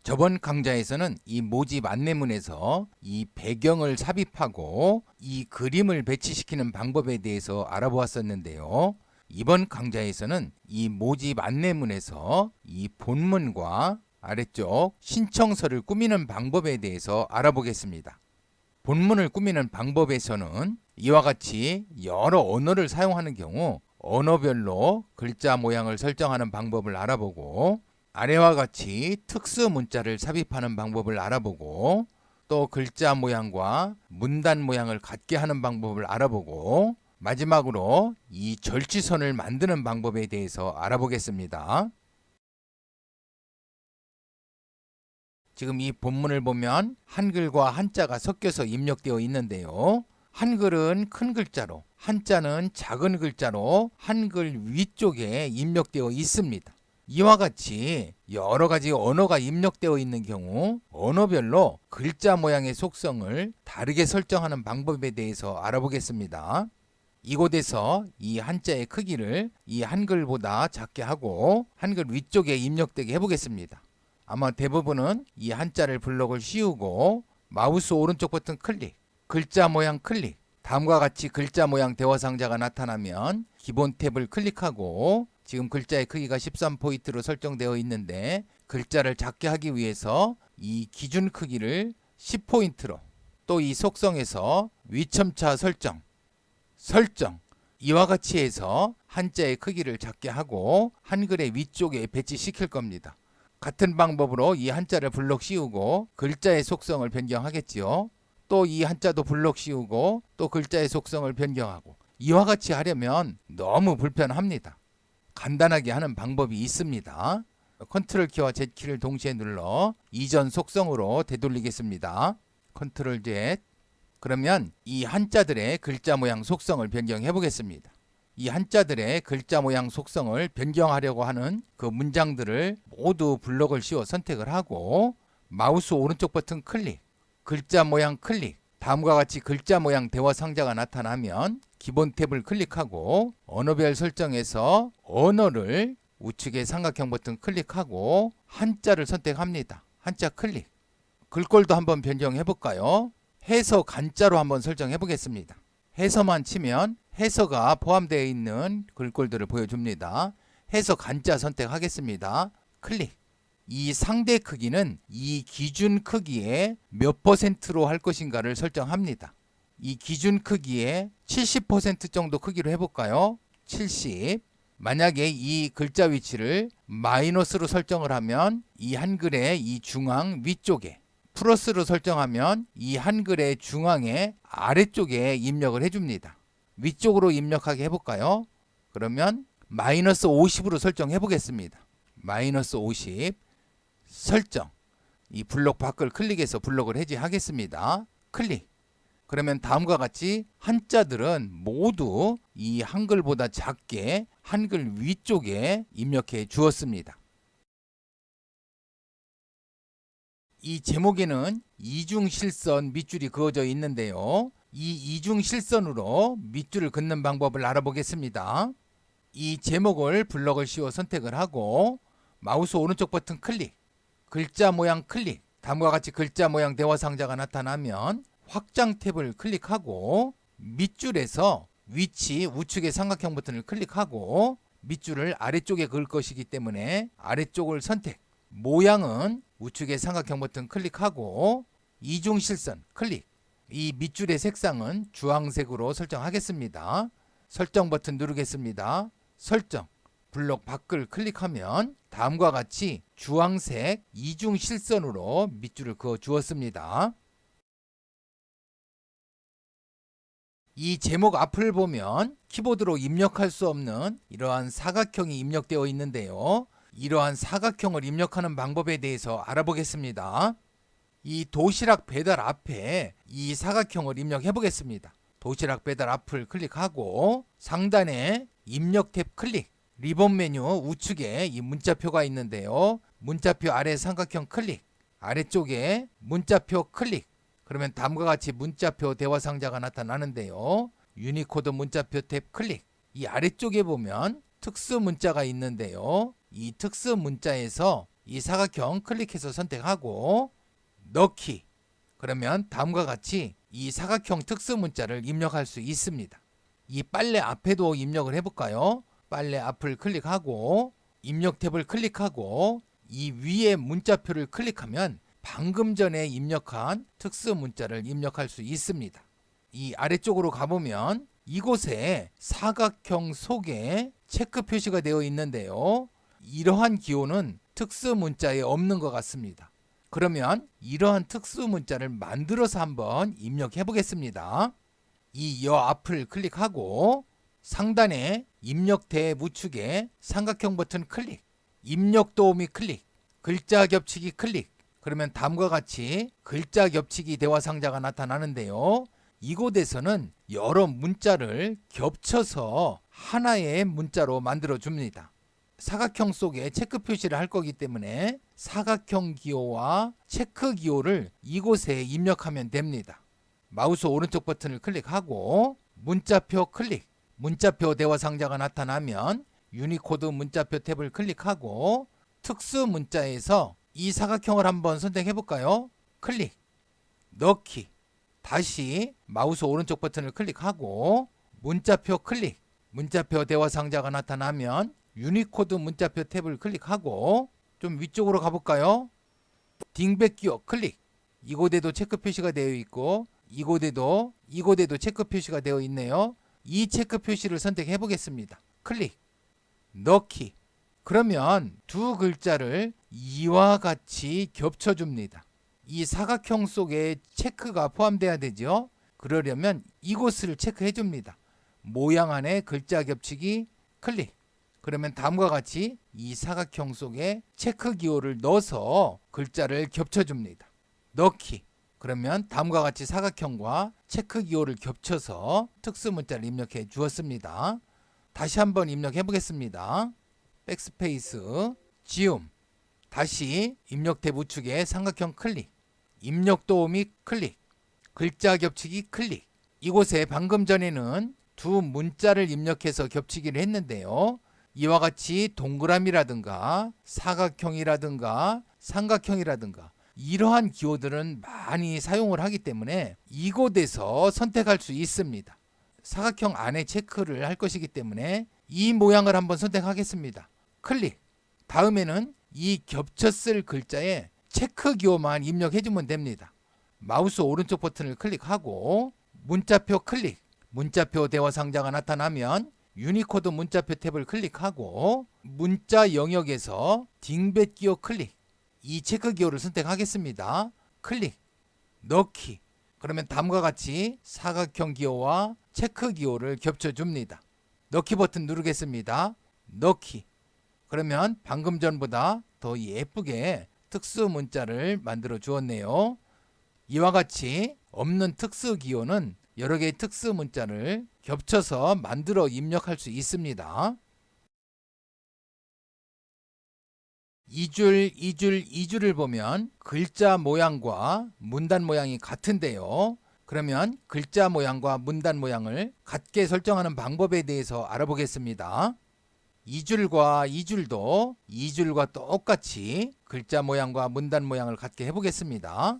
저번 강좌에서는 이 모집 안내문에서 이 배경을 삽입하고 이 그림을 배치시키는 방법에 대해서 알아보았었는데요. 이번 강좌에서는 이 모집 안내문에서 이 본문과 아래쪽 신청서를 꾸미는 방법에 대해서 알아보겠습니다. 본문을 꾸미는 방법에서는 이와 같이 여러 언어를 사용하는 경우 언어별로 글자 모양을 설정하는 방법을 알아보고, 아래와 같이 특수 문자를 삽입하는 방법을 알아보고, 또 글자 모양과 문단 모양을 같게 하는 방법을 알아보고, 마지막으로 이 절취선을 만드는 방법에 대해서 알아보겠습니다. 지금 이 본문을 보면 한글과 한자가 섞여서 입력되어 있는데요. 한글은 큰 글자로, 한자는 작은 글자로 한글 위쪽에 입력되어 있습니다. 이와 같이 여러 가지 언어가 입력되어 있는 경우 언어별로 글자 모양의 속성을 다르게 설정하는 방법에 대해서 알아보겠습니다. 이곳에서 이 한자의 크기를 이 한글보다 작게 하고 한글 위쪽에 입력되게 해보겠습니다. 아마 대부분은 이 한자를 블록을 씌우고 마우스 오른쪽 버튼 클릭, 글자 모양 클릭, 다음과 같이 글자 모양 대화 상자가 나타나면 기본 탭을 클릭하고, 지금 글자의 크기가 13포인트로 설정되어 있는데 글자를 작게 하기 위해서 이 기준 크기를 10포인트로, 또 이 속성에서 위첨차 설정, 이와 같이 해서 한자의 크기를 작게 하고 한글의 위쪽에 배치시킬 겁니다. 같은 방법으로 이 한자를 블록 씌우고 글자의 속성을 변경하겠지요. 또 이 한자도 블록 씌우고 또 글자의 속성을 변경하고, 이와 같이 하려면 너무 불편합니다. 간단하게 하는 방법이 있습니다. 컨트롤 키와 Z 키를 동시에 눌러 이전 속성으로 되돌리겠습니다. 컨트롤 Z. 그러면 이 한자들의 글자 모양 속성을 변경해 보겠습니다. 이 한자들의 글자 모양 속성을 변경하려고 하는 그 문장들을 모두 블록을 씌워 선택을 하고 마우스 오른쪽 버튼 클릭, 글자 모양 클릭, 다음과 같이 글자 모양 대화 상자가 나타나면 기본 탭을 클릭하고 언어별 설정에서 언어를 우측에 삼각형 버튼 클릭하고 한자를 선택합니다. 한자 클릭. 글꼴도 한번 변경해 볼까요? 해서 간자로 한번 설정해 보겠습니다. 해서만 치면 해서가 포함되어 있는 글꼴들을 보여줍니다. 해서 간자 선택하겠습니다. 클릭. 이 상대 크기는 이 기준 크기의 몇 %로 할 것인가를 설정합니다. 이 기준 크기의 70% 정도 크기로 해볼까요? 70. 만약에 이 글자 위치를 마이너스로 설정을 하면 이 한글의 이 중앙 위쪽에, 플러스로 설정하면 이 한글의 중앙의 아래쪽에 입력을 해줍니다. 위쪽으로 입력하게 해볼까요? 그러면 마이너스 50으로 설정해 보겠습니다. 마이너스 50 설정. 이 블록 밖을 클릭해서 블록을 해제하겠습니다. 클릭. 그러면 다음과 같이 한자들은 모두 이 한글보다 작게 한글 위쪽에 입력해 주었습니다. 이 제목에는 이중실선 밑줄이 그어져 있는데요. 이 이중실선으로 밑줄을 긋는 방법을 알아보겠습니다. 이 제목을 블록을 씌워 선택을 하고 마우스 오른쪽 버튼 클릭, 글자 모양 클릭, 다음과 같이 글자 모양 대화 상자가 나타나면 확장 탭을 클릭하고 밑줄에서 위치 우측의 삼각형 버튼을 클릭하고 밑줄을 아래쪽에 그을 것이기 때문에 아래쪽을 선택, 모양은 우측의 삼각형 버튼 클릭하고 이중실선 클릭. 이 밑줄의 색상은 주황색으로 설정하겠습니다. 설정 버튼 누르겠습니다. 설정. 블록 밖을 클릭하면 다음과 같이 주황색 이중실선으로 밑줄을 그어 주었습니다. 이 제목 앞을 보면 키보드로 입력할 수 없는 이러한 사각형이 입력되어 있는데요. 이러한 사각형을 입력하는 방법에 대해서 알아보겠습니다. 이 도시락 배달 앞에 이 사각형을 입력해 보겠습니다. 도시락 배달 앞을 클릭하고 상단에 입력 탭 클릭, 리본 메뉴 우측에 이 문자표가 있는데요. 문자표 아래 삼각형 클릭, 아래쪽에 문자표 클릭. 그러면 다음과 같이 문자표 대화 상자가 나타나는데요. 유니코드 문자표 탭 클릭. 이 아래쪽에 보면 특수 문자가 있는데요. 이 특수 문자에서 이 사각형 클릭해서 선택하고 넣기. 그러면 다음과 같이 이 사각형 특수 문자를 입력할 수 있습니다. 이 빨래 앞에도 입력을 해볼까요? 빨래 앞을 클릭하고 입력 탭을 클릭하고 이 위에 문자표를 클릭하면 방금 전에 입력한 특수 문자를 입력할 수 있습니다. 이 아래쪽으로 가보면 이곳에 사각형 속에 체크 표시가 되어 있는데요. 이러한 기호는 특수 문자에 없는 것 같습니다. 그러면 이러한 특수 문자를 만들어서 한번 입력해 보겠습니다. 이 여 앞을 클릭하고 상단에 입력대 우측에 삼각형 버튼 클릭, 입력 도우미 클릭, 글자 겹치기 클릭. 그러면 다음과 같이 글자 겹치기 대화 상자가 나타나는데요. 이곳에서는 여러 문자를 겹쳐서 하나의 문자로 만들어 줍니다. 사각형 속에 체크 표시를 할 거기 때문에 사각형 기호와 체크 기호를 이곳에 입력하면 됩니다. 마우스 오른쪽 버튼을 클릭하고 문자표 클릭, 문자표 대화 상자가 나타나면 유니코드 문자표 탭을 클릭하고 특수 문자에서 이 사각형을 한번 선택해 볼까요? 클릭, 넣기. 다시 마우스 오른쪽 버튼을 클릭하고 문자표 클릭, 문자표 대화 상자가 나타나면 유니코드 문자표 탭을 클릭하고 좀 위쪽으로 가볼까요? 딩백 기호 클릭. 이곳에도 체크 표시가 되어 있고 이곳에도 체크 표시가 되어 있네요. 이 체크 표시를 선택해 보겠습니다. 클릭, 넣기. 그러면 두 글자를 이와 같이 겹쳐줍니다. 이 사각형 속에 체크가 포함돼야 되죠. 그러려면 이곳을 체크해 줍니다. 모양 안에 글자 겹치기 클릭. 그러면 다음과 같이 이 사각형 속에 체크 기호를 넣어서 글자를 겹쳐줍니다. 넣기. 그러면 다음과 같이 사각형과 체크 기호를 겹쳐서 특수 문자를 입력해 주었습니다. 다시 한번 입력해 보겠습니다. 백스페이스, 지움. 다시 입력 탭 우측에 삼각형 클릭, 입력 도우미 클릭, 글자 겹치기 클릭. 이곳에 방금 전에는 두 문자를 입력해서 겹치기를 했는데요. 이와 같이 동그라미라든가 사각형이라든가 삼각형이라든가 이러한 기호들은 많이 사용을 하기 때문에 이곳에서 선택할 수 있습니다. 사각형 안에 체크를 할 것이기 때문에 이 모양을 한번 선택하겠습니다. 클릭. 다음에는 이 겹쳤을 글자에 체크 기호만 입력해주면 됩니다. 마우스 오른쪽 버튼을 클릭하고 문자표 클릭, 문자표 대화 상자가 나타나면 유니코드 문자표 탭을 클릭하고 문자 영역에서 딩벳 기호 클릭, 이 체크 기호를 선택하겠습니다. 클릭, 넣기. 그러면 다음과 같이 사각형 기호와 체크 기호를 겹쳐줍니다. 넣기 버튼 누르겠습니다. 넣기. 그러면 방금 전보다 더 예쁘게 특수 문자를 만들어 주었네요. 이와 같이 없는 특수 기호는 여러 개의 특수 문자를 겹쳐서 만들어 입력할 수 있습니다. 2줄 보면 글자 모양과 문단 모양이 같은데요. 그러면 글자 모양과 문단 모양을 같게 설정하는 방법에 대해서 알아보겠습니다. 2줄도 2줄과 똑같이 글자 모양과 문단 모양을 같게 해보겠습니다.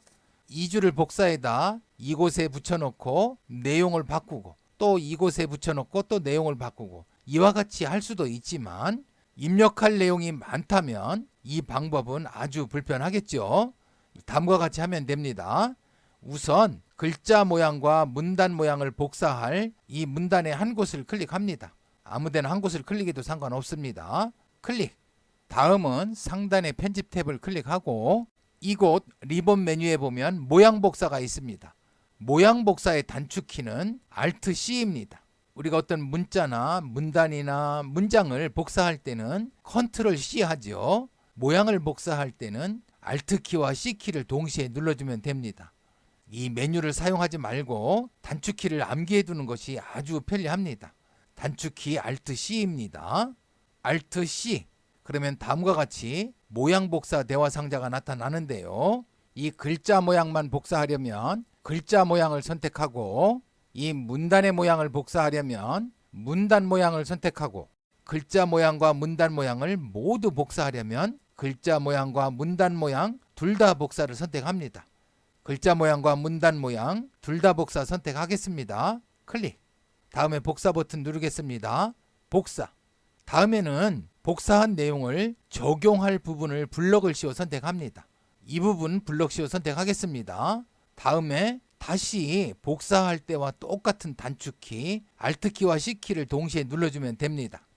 2줄을 복사해다 이곳에 붙여놓고 내용을 바꾸고 또 이곳에 붙여놓고 또 내용을 바꾸고 이와 같이 할 수도 있지만 입력할 내용이 많다면 이 방법은 아주 불편하겠죠. 다음과 같이 하면 됩니다. 우선 글자 모양과 문단 모양을 복사할 이 문단의 한 곳을 클릭합니다. 아무데나 한 곳을 클릭해도 상관없습니다. 클릭. 다음은 상단의 편집 탭을 클릭하고 이곳 리본 메뉴에 보면 모양 복사가 있습니다. 모양 복사의 단축키는 Alt C입니다. 우리가 어떤 문자나 문단이나 문장을 복사할 때는 Ctrl C 하죠. 모양을 복사할 때는 Alt 키와 C 키를 동시에 눌러주면 됩니다. 이 메뉴를 사용하지 말고 단축키를 암기해 두는 것이 아주 편리합니다. 단축키 Alt C입니다. Alt C. 그러면 다음과 같이 모양 복사 대화 상자가 나타나는데요. 이 글자 모양만 복사하려면 글자 모양을 선택하고 이 문단의 모양을 복사하려면 문단 모양을 선택하고 글자 모양과 문단 모양을 모두 복사하려면 글자 모양과 문단 모양 둘 다 복사를 선택합니다. 글자 모양과 문단 모양 둘 다 복사 선택하겠습니다. 클릭. 다음에 복사 버튼 누르겠습니다. 복사. 다음에는 복사한 내용을 적용할 부분을 블럭을 씌워 선택합니다. 이 부분 블럭 씌워 선택하겠습니다. 다음에 다시 복사할 때와 똑같은 단축키 Alt키와 C키를 동시에 눌러주면 됩니다.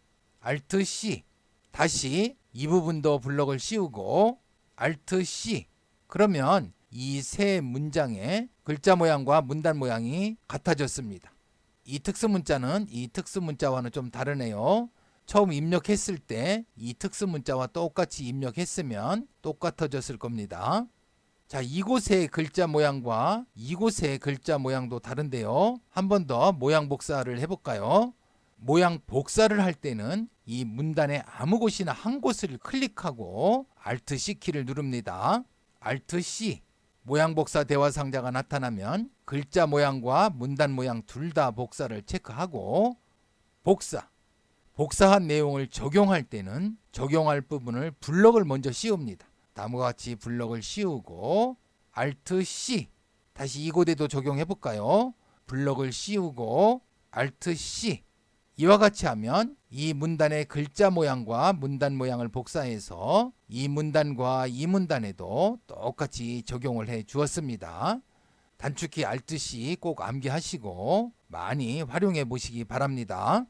Alt-C. 다시 이 부분도 블럭을 씌우고 Alt-C. 그러면 이 세 문장의 글자 모양과 문단 모양이 같아졌습니다. 이 특수문자는 이 특수문자와는 좀 다르네요. 처음 입력했을 때 이 특수문자와 똑같이 입력했으면 똑같아졌을 겁니다. 자, 이곳의 글자 모양과 이곳의 글자 모양도 다른데요. 한 번 더 모양 복사를 해볼까요? 모양 복사를 할 때는 이 문단의 아무 곳이나 한 곳을 클릭하고 Alt-C 키를 누릅니다. Alt-C. 모양 복사 대화 상자가 나타나면 글자 모양과 문단 모양 둘 다 복사를 체크하고 복사. 복사한 내용을 적용할 때는 적용할 부분을 블럭을 먼저 씌웁니다. 다음과 같이 블럭을 씌우고 Alt-C. 다시 이곳에도 적용해 볼까요? 블럭을 씌우고 Alt-C. 이와 같이 하면 이 문단의 글자 모양과 문단 모양을 복사해서 이 문단과 이 문단에도 똑같이 적용을 해 주었습니다. 단축키 Alt-C 꼭 암기하시고 많이 활용해 보시기 바랍니다.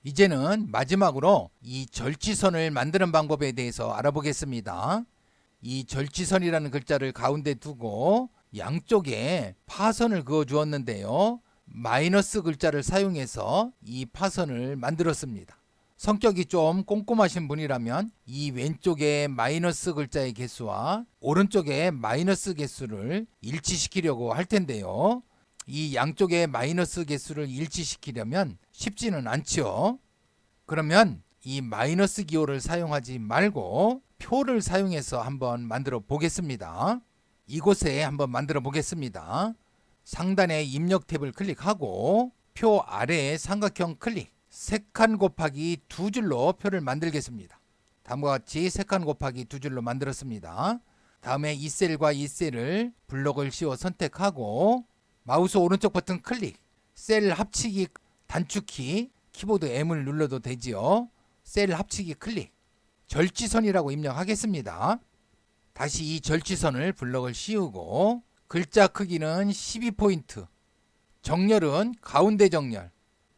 이제는 마지막으로 이 절지선을 만드는 방법에 대해서 알아보겠습니다. 이 절지선이라는 글자를 가운데 두고 양쪽에 파선을 그어 주었는데요. 마이너스 글자를 사용해서 이 파선을 만들었습니다. 성격이 좀 꼼꼼하신 분이라면 이 왼쪽에 마이너스 글자의 개수와 오른쪽에 마이너스 개수를 일치시키려고 할 텐데요. 이 양쪽의 마이너스 개수를 일치시키려면 쉽지는 않죠. 그러면 이 마이너스 기호를 사용하지 말고 표를 사용해서 한번 만들어 보겠습니다. 이곳에 한번 만들어 보겠습니다. 상단에 입력 탭을 클릭하고 표 아래에 삼각형 클릭. 3칸 곱하기 2줄로 표를 만들겠습니다. 다음과 같이 3칸 곱하기 2줄로 만들었습니다. 다음에 이 셀과 이 셀을 블럭을 씌워 선택하고 마우스 오른쪽 버튼 클릭. 셀 합치기 단축키 키보드 M을 눌러도 되지요. 셀 합치기 클릭. 절지선이라고 입력하겠습니다. 다시 이 절지선을 블럭을 씌우고 글자 크기는 12포인트. 정렬은 가운데 정렬.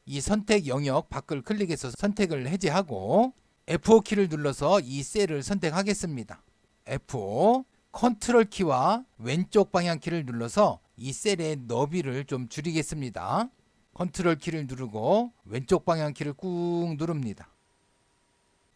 이 선택 영역 밖을 클릭해서 선택을 해제하고 F5키를 눌러서 이 셀을 선택하겠습니다. F5 컨트롤 키와 왼쪽 방향 키를 눌러서 이 셀의 너비를 좀 줄이겠습니다. 컨트롤 키를 누르고 왼쪽 방향 키를 꾹 누릅니다.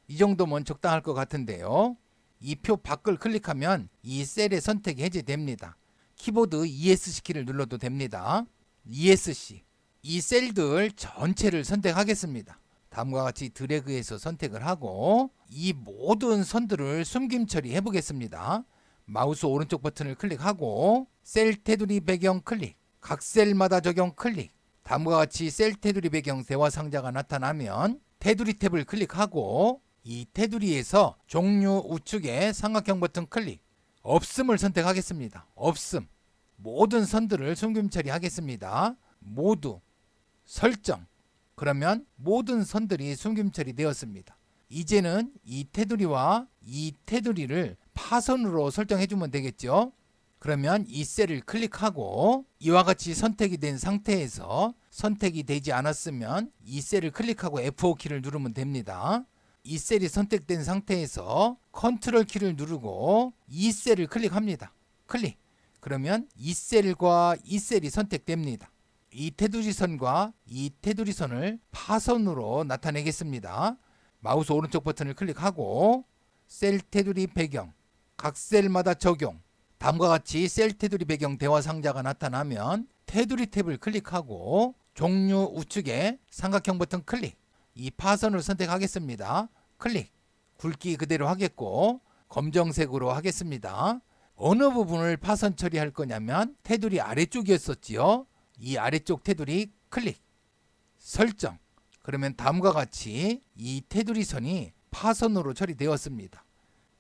이 정도면 적당할 것 같은데요. 이 표 밖을 클릭하면 이 셀의 선택이 해제됩니다. 키보드 ESC 키를 눌러도 됩니다. ESC. 이 셀들 전체를 선택하겠습니다. 다음과 같이 드래그해서 선택을 하고 이 모든 선들을 숨김 처리해 보겠습니다. 마우스 오른쪽 버튼을 클릭하고 셀 테두리 배경 클릭. 각 셀마다 적용 클릭. 다음과 같이 셀 테두리 배경 대화 상자가 나타나면 테두리 탭을 클릭하고 이 테두리에서 종류 우측에 삼각형 버튼 클릭. 없음을 선택하겠습니다. 없음. 모든 선들을 숨김 처리하겠습니다. 모두. 설정. 그러면 모든 선들이 숨김 처리되었습니다. 이제는 이 테두리와 이 테두리를 파선으로 설정해 주면 되겠죠. 그러면 이 셀을 클릭하고 이와 같이 선택이 된 상태에서 선택이 되지 않았으면 이 셀을 클릭하고 F5키를 누르면 됩니다. 이 셀이 선택된 상태에서 컨트롤 키를 누르고 이 셀을 클릭합니다. 클릭. 그러면 이 셀과 이 셀이 선택됩니다. 이 테두리 선과 이 테두리 선을 파선으로 나타내겠습니다. 마우스 오른쪽 버튼을 클릭하고 셀 테두리 배경, 각 셀마다 적용. 다음과 같이 셀 테두리 배경 대화 상자가 나타나면 테두리 탭을 클릭하고 종류 우측에 삼각형 버튼 클릭. 이 파선을 선택하겠습니다. 클릭. 굵기 그대로 하겠고 검정색으로 하겠습니다. 어느 부분을 파선 처리할 거냐면 테두리 아래쪽이었었지요. 이 아래쪽 테두리 클릭. 설정. 그러면 다음과 같이 이 테두리 선이 파선으로 처리되었습니다.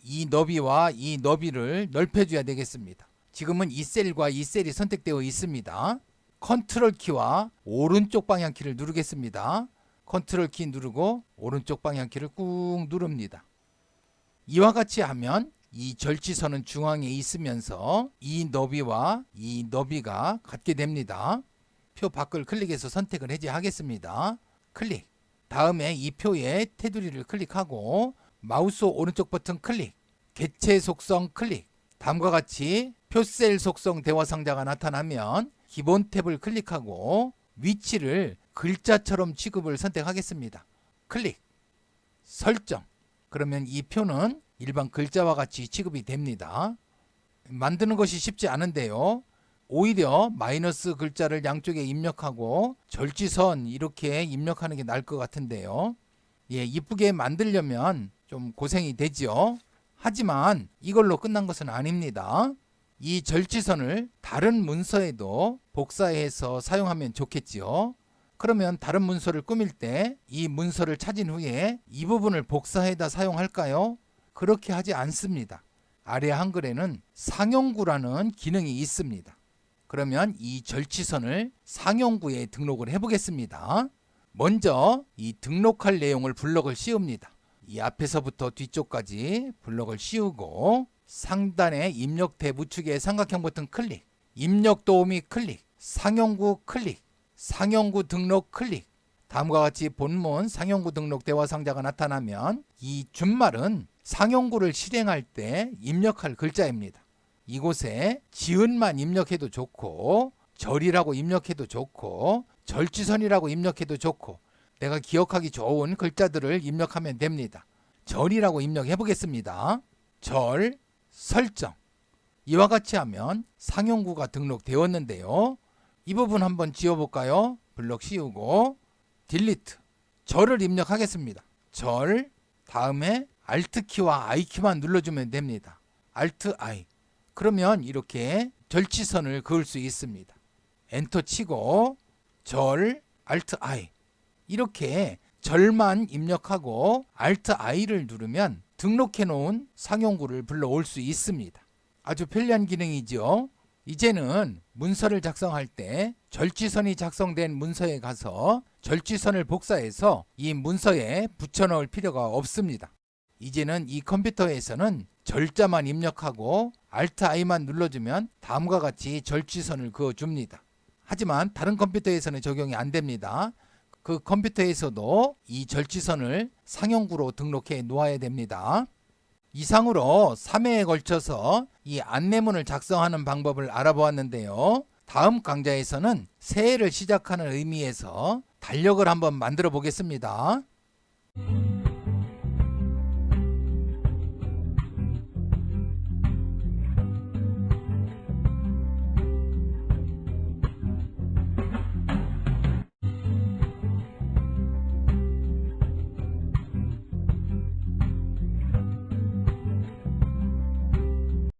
이 너비와 이 너비를 넓혀줘야 되겠습니다. 지금은 이 셀과 이 셀이 선택되어 있습니다. 컨트롤 키와 오른쪽 방향 키를 누르겠습니다. 컨트롤 키 누르고 오른쪽 방향 키를 꾹 누릅니다. 이와 같이 하면 이 절지선은 중앙에 있으면서 이 너비와 이 너비가 같게 됩니다. 표 밖을 클릭해서 선택을 해제하겠습니다. 클릭. 다음에 이 표의 테두리를 클릭하고 마우스 오른쪽 버튼 클릭. 개체 속성 클릭. 다음과 같이 표셀 속성 대화 상자가 나타나면 기본 탭을 클릭하고 위치를 글자처럼 취급을 선택하겠습니다. 클릭. 설정. 그러면 이 표는 일반 글자와 같이 취급이 됩니다. 만드는 것이 쉽지 않은데요. 오히려 마이너스 글자를 양쪽에 입력하고 절지선 이렇게 입력하는 게 나을 것 같은데요. 이쁘게 만들려면 좀 고생이 되죠. 하지만 이걸로 끝난 것은 아닙니다. 이 절지선을 다른 문서에도 복사해서 사용하면 좋겠지요. 그러면 다른 문서를 꾸밀 때 이 문서를 찾은 후에 이 부분을 복사해다 사용할까요? 그렇게 하지 않습니다. 아래 한글에는 상용구라는 기능이 있습니다. 그러면 이 절지선을 상용구에 등록을 해보겠습니다. 먼저 이 등록할 내용을 블럭을 씌웁니다. 이 앞에서부터 뒤쪽까지 블럭을 씌우고 상단에 입력 탭 우측에 삼각형 버튼 클릭, 입력 도우미 클릭, 상용구 클릭, 상용구 등록 클릭. 다음과 같이 본문 상용구 등록 대화 상자가 나타나면 이 준말은 상용구를 실행할 때 입력할 글자입니다. 이곳에 지읒만 입력해도 좋고 절이라고 입력해도 좋고 절지선이라고 입력해도 좋고 내가 기억하기 좋은 글자들을 입력하면 됩니다. 절이라고 입력해 보겠습니다. 절, 설정. 이와 같이 하면 상용구가 등록되었는데요. 이 부분 한번 지워볼까요? 블럭 씌우고 딜리트. 절을 입력하겠습니다. 절, 다음에 Alt키와 I키만 눌러주면 됩니다. Alt, I. 그러면 이렇게 절지선을 그을 수 있습니다. 엔터 치고 절, Alt, I. 이렇게 절만 입력하고 Alt, I를 누르면 등록해 놓은 상용구를 불러올 수 있습니다. 아주 편리한 기능이죠. 이제는 문서를 작성할 때 절지선이 작성된 문서에 가서 절지선을 복사해서 이 문서에 붙여넣을 필요가 없습니다. 이제는 이 컴퓨터에서는 절자만 입력하고 Alt I만 눌러주면 다음과 같이 절지선을 그어줍니다. 하지만 다른 컴퓨터에서는 적용이 안 됩니다. 그 컴퓨터에서도 이 절지선을 상용구로 등록해 놓아야 됩니다. 이상으로 3회에 걸쳐서 이 안내문을 작성하는 방법을 알아보았는데요. 다음 강좌에서는 새해를 시작하는 의미에서 달력을 한번 만들어 보겠습니다.